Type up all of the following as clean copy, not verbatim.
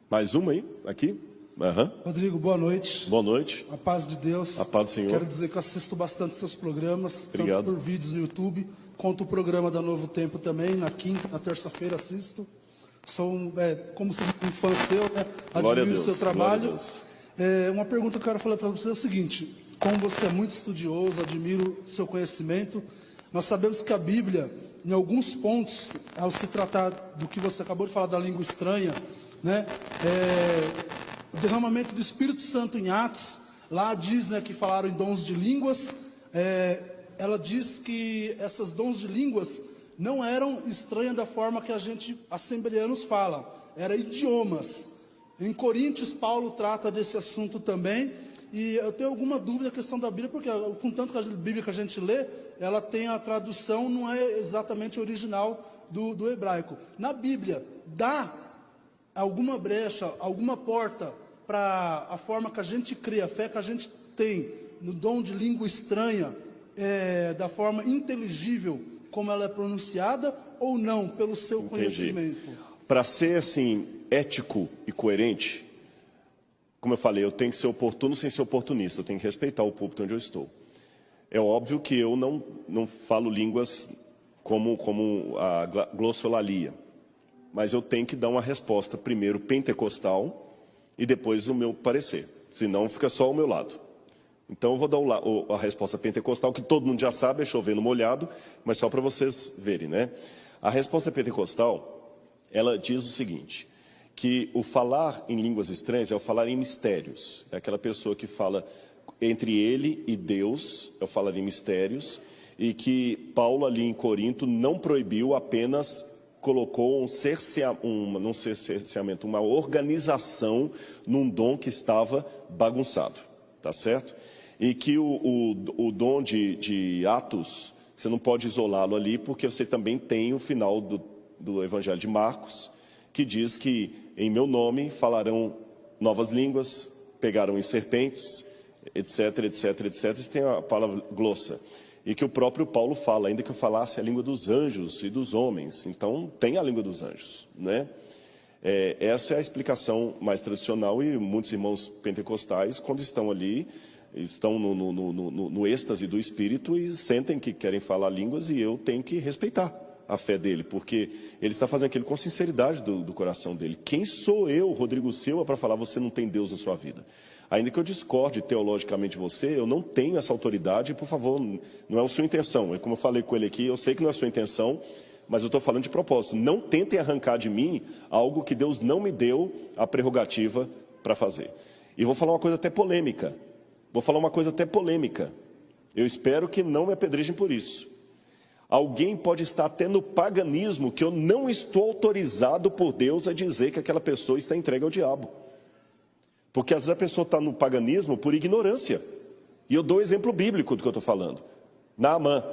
Mais uma aí, aqui. Uhum. Rodrigo, boa noite. Boa noite. A paz de Deus. A paz do Senhor. Quero dizer que eu assisto bastante seus programas, Obrigado. tanto por vídeos no YouTube, quanto o programa da Novo Tempo também, na quinta, na terça-feira assisto. Sou, como se um fã seu, né? Admiro o seu trabalho. Uma pergunta que eu quero falar para você é o seguinte: como você é muito estudioso, admiro seu conhecimento, nós sabemos que a Bíblia, em alguns pontos, ao se tratar do que você acabou de falar da língua estranha, né, o derramamento do Espírito Santo em Atos, lá diz, né, que falaram em dons de línguas, ela diz que essas dons de línguas não eram estranhas da forma que a gente, assembleanos, fala, eram idiomas. Em Coríntios, Paulo trata desse assunto também, e eu tenho alguma dúvida na questão da Bíblia, porque com tanto que a Bíblia que a gente lê, ela tem a tradução, não é exatamente original do hebraico. Na Bíblia, dá alguma brecha, alguma porta para a forma que a gente crê, a fé que a gente tem no dom de língua estranha, da forma inteligível como ela é pronunciada, ou não, pelo seu conhecimento? Para ser assim, ético e coerente, como eu falei, eu tenho que ser oportuno sem ser oportunista, eu tenho que respeitar o púlpito onde eu estou. É óbvio que eu não falo línguas como a glossolalia, mas eu tenho que dar uma resposta primeiro pentecostal e depois o meu parecer, senão fica só ao meu lado. Então eu vou dar a resposta pentecostal, que todo mundo já sabe, é chover no molhado, mas só para vocês verem, né? A resposta pentecostal, ela diz o seguinte, que o falar em línguas estranhas é o falar em mistérios, é aquela pessoa que fala entre ele e Deus, é o falar em mistérios, e que Paulo ali em Corinto não proibiu, apenas colocou uma organização num dom que estava bagunçado, tá certo? E que o dom de Atos, você não pode isolá-lo ali, porque você também tem o final do Evangelho de Marcos, que diz que em meu nome falarão novas línguas, pegarão em serpentes, etc, etc, etc. Isso tem a palavra glossa. E que o próprio Paulo fala, ainda que eu falasse a língua dos anjos e dos homens. Então, tem a língua dos anjos, né? Essa é a explicação mais tradicional, e muitos irmãos pentecostais, quando estão ali, estão no êxtase do Espírito e sentem que querem falar línguas, e eu tenho que respeitar a fé dele, porque ele está fazendo aquilo com sinceridade do coração dele. Quem sou eu, Rodrigo Silva, para falar você não tem Deus na sua vida? Ainda que eu discorde teologicamente de você, eu não tenho essa autoridade, por favor, não é a sua intenção. Como eu falei com ele aqui, eu sei que não é a sua intenção, mas eu estou falando de propósito. Não tentem arrancar de mim algo que Deus não me deu a prerrogativa para fazer. E vou falar uma coisa até polêmica. Eu espero que não me apedrejem por isso. Alguém pode estar até no paganismo, que eu não estou autorizado por Deus a dizer que aquela pessoa está entregue ao diabo. Porque às vezes a pessoa está no paganismo por ignorância. E eu dou exemplo bíblico do que eu estou falando. Naamã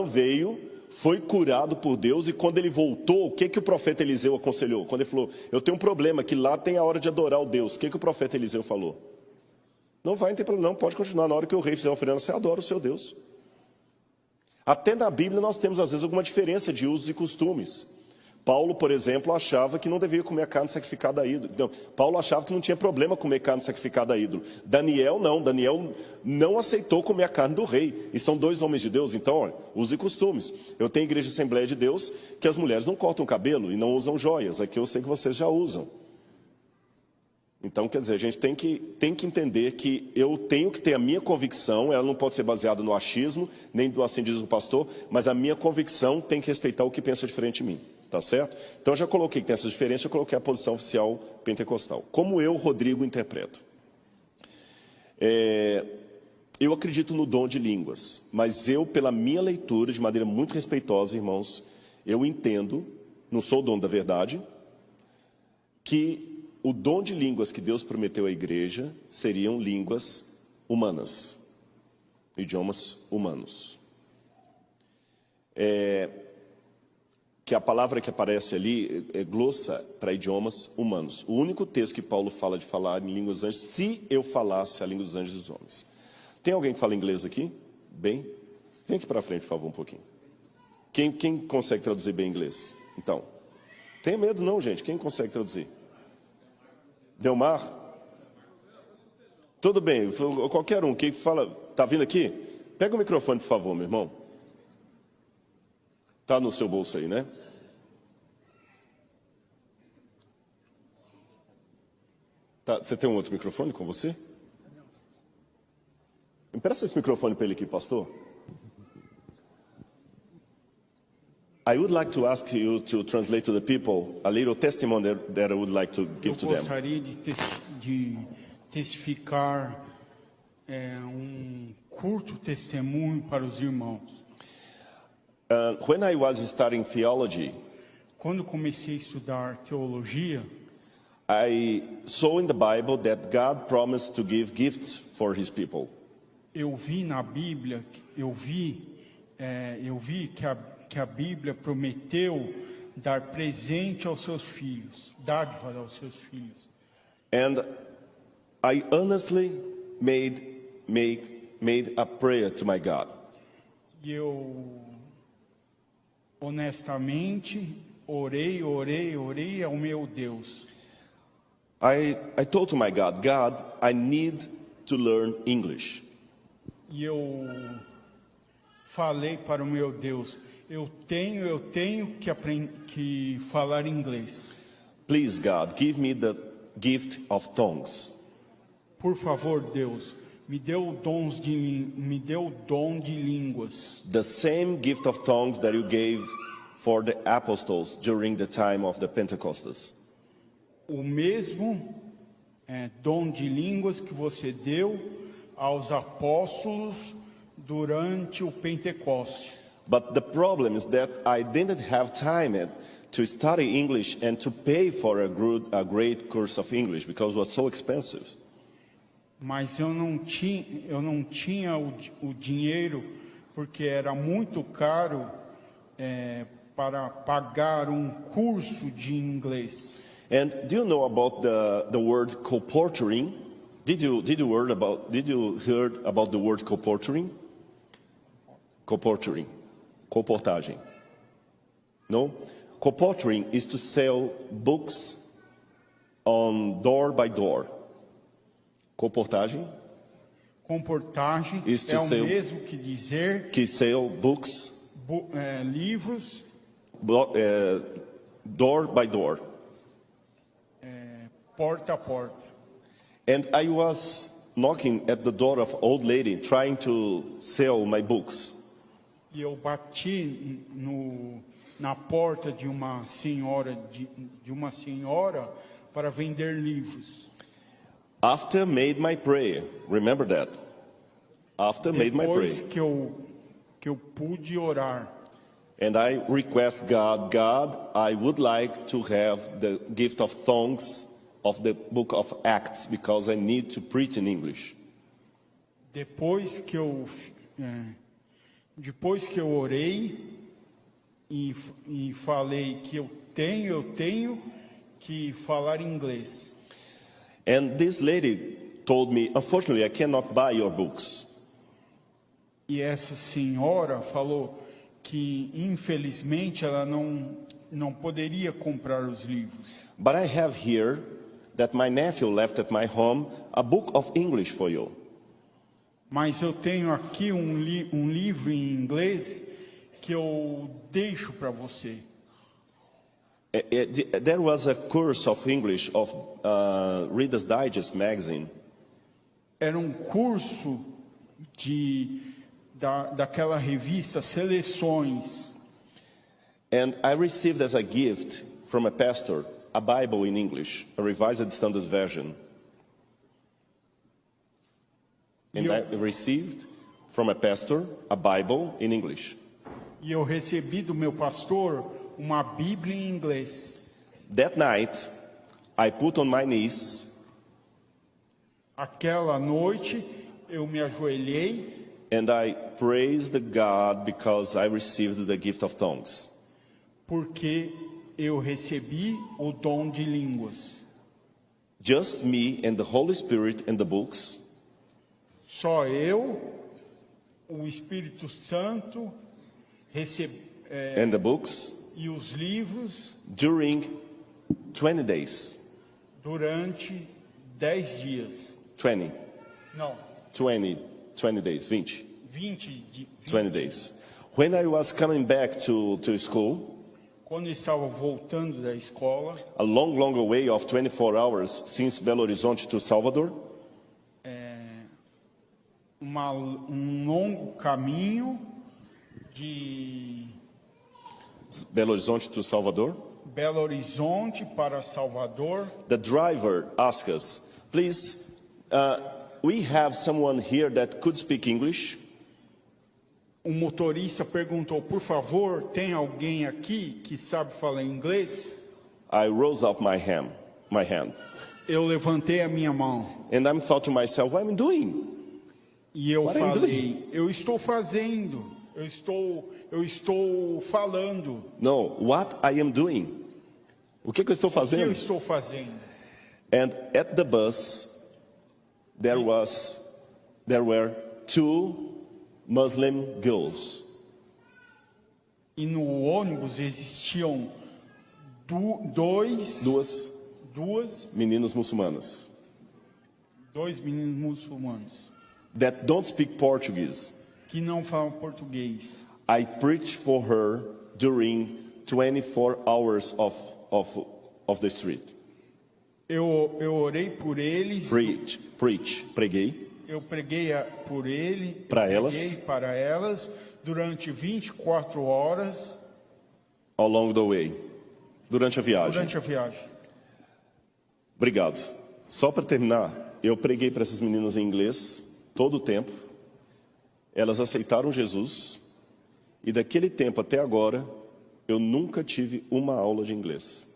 veio, foi curado por Deus, e quando ele voltou, o que o profeta Eliseu aconselhou? Quando ele falou, eu tenho um problema, que lá tem a hora de adorar o Deus. O que o profeta Eliseu falou? Não vai ter problema, não, pode continuar. Na hora que o rei fizer a oferenda, você adora o seu Deus. Até na Bíblia nós temos às vezes alguma diferença de usos e costumes. Paulo, por exemplo, achava que não devia comer carne sacrificada a ídolo. Então, Paulo achava que não tinha problema comer carne sacrificada a ídolo. Daniel não aceitou comer a carne do rei. E são dois homens de Deus, então, olha, usos e costumes. Eu tenho igreja Assembleia de Deus que as mulheres não cortam cabelo e não usam joias. Aqui eu sei que vocês já usam. Então, quer dizer, a gente tem que entender que eu tenho que ter a minha convicção, ela não pode ser baseada no achismo, nem do assim diz o pastor, mas a minha convicção tem que respeitar o que pensa diferente de mim, tá certo? Então, eu já coloquei que tem essa diferença, eu coloquei a posição oficial pentecostal. Como eu, Rodrigo, interpreto? Eu acredito no dom de línguas, mas eu, pela minha leitura, de maneira muito respeitosa, irmãos, eu entendo, não sou o dono da verdade, que o dom de línguas que Deus prometeu à igreja seriam línguas humanas, idiomas humanos. Que a palavra que aparece ali é glossa para idiomas humanos. O único texto que Paulo fala de falar em línguas dos anjos, se eu falasse a língua dos anjos e dos homens. Tem alguém que fala inglês aqui? Bem? Vem aqui para frente, por favor, um pouquinho. Quem consegue traduzir bem inglês? Então, tenha medo não, gente. Quem consegue traduzir? Delmar? Tudo bem, qualquer um que fala, tá vindo aqui? Pega o microfone, por favor, meu irmão. Tá no seu bolso aí, né? Tá, você tem um outro microfone com você? Empresta esse microfone para ele aqui, pastor. I would like to ask you to translate to the people a little testimony that I would like to give to them. Eu gostaria de testificar curto testemunho para os irmãos. When I was studying theology, Quando comecei a estudar teologia, I saw in the Bible that God promised to give gifts for His people. eu vi na Bíblia, eu vi que a Bíblia prometeu dar presente aos seus filhos, dádivas aos seus filhos. And I honestly made a prayer to my God. E eu, honestamente, orei ao meu Deus. I told to my God, God, I need to learn English. E eu falei para o meu Deus, eu tenho que falar inglês. Please, God, give me the gift of tongues. Por favor, Deus, me deu o dom de línguas. The same gift of tongues that you gave for the apostles during the time of the Pentecostals. O mesmo dom de línguas que você deu aos apóstolos durante o Pentecoste. But the problem is that I didn't have time to study English and to pay for a great course of English because it was so expensive. Mas eu não tinha o dinheiro porque era muito caro para pagar um curso de inglês. And do you know about the word colporteuring? Did you heard about the word colporteuring? Colporteuring, colportagem. No? Colporteuring is to sell books on door by door. Colportagem? Comportagem Is to é o sell- mesmo que dizer Que sell books livros door by door. porta a porta. And I was knocking at the door of old lady trying to sell my books. E eu bati na porta de uma senhora para vender livros. After made my prayer, remember that. After made my prayer. Depois que eu pude orar, And I request God, I would like to have the gift of tongues of the book of Acts because I need to preach in English. depois que eu orei e falei que eu tenho que falar inglês. And this lady told me, unfortunately, I cannot buy your books. E essa senhora falou que infelizmente ela não poderia comprar os livros. But I have here that my nephew left at my home a book of English for you. Mas eu tenho aqui um livro em inglês que eu deixo para você. There was a course of English of Reader's Digest magazine. Era um curso daquela revista Seleções. And I received as a gift from a pastor a Bible in English, a Revised Standard Version. And I received from a pastor a Bible in English. E eu recebi do meu pastor uma Bíblia em inglês. That night, I put on my knees Aquela noite eu me ajoelhei and I praised God because I received the gift of tongues. porque eu recebi o dom de línguas. Just me and the Holy Spirit and the books. Só eu, o Espírito Santo And the books e os livros during 20 days. durante 10 dias. 20. Não, 20 days. 20. 20 days. When I was coming back to school, quando eu estava voltando da escola, a long way of 24 hours since Belo Horizonte to Salvador, longo caminho de Belo Horizonte to Salvador. Belo Horizonte para Salvador. The driver asked us, please, we have someone here that could speak English. O motorista perguntou, por favor, tem alguém aqui que sabe falar inglês? I rose up my hand. Eu levantei a minha mão. And I thought to myself, what am I doing? E eu What are you falei, eu estou fazendo, eu estou falando. No, what I am doing. O que eu estou O que eu fazendo? estou fazendo? And at the bus, there were 2 Muslim girls. E no ônibus existiam Duas meninas muçulmanas. 2 meninos muçulmanos That don't speak Portuguese. que não falam português. I preached for her during 24 hours of the street. Eu orei por eles. Preguei. Eu preguei por ele, Para elas. preguei para elas durante 24 horas Along the way. Durante a viagem. Obrigado. Só para terminar, eu preguei para essas meninas em inglês todo o tempo. Elas aceitaram Jesus. E daquele tempo até agora, eu nunca tive uma aula de inglês.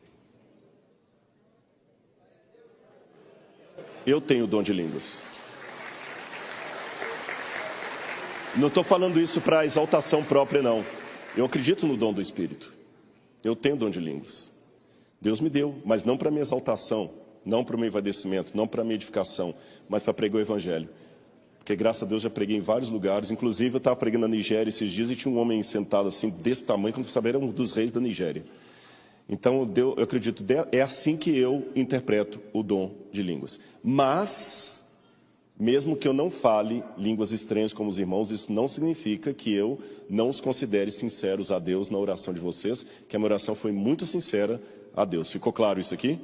Eu tenho dom de línguas. Não estou falando isso para exaltação própria, não. Eu acredito no dom do Espírito. Eu tenho dom de línguas. Deus me deu, mas não para minha exaltação, não para o meu envadecimento, não para minha edificação, mas para pregar o Evangelho. Porque graças a Deus já preguei em vários lugares. Inclusive eu estava pregando na Nigéria esses dias e tinha um homem sentado assim, desse tamanho, quando eu sabia, era um dos reis da Nigéria. Então eu acredito, é assim que eu interpreto o dom de línguas. Mas, mesmo que eu não fale línguas estranhas como os irmãos, isso não significa que eu não os considere sinceros a Deus na oração de vocês, que a minha oração foi muito sincera a Deus. Ficou claro isso aqui?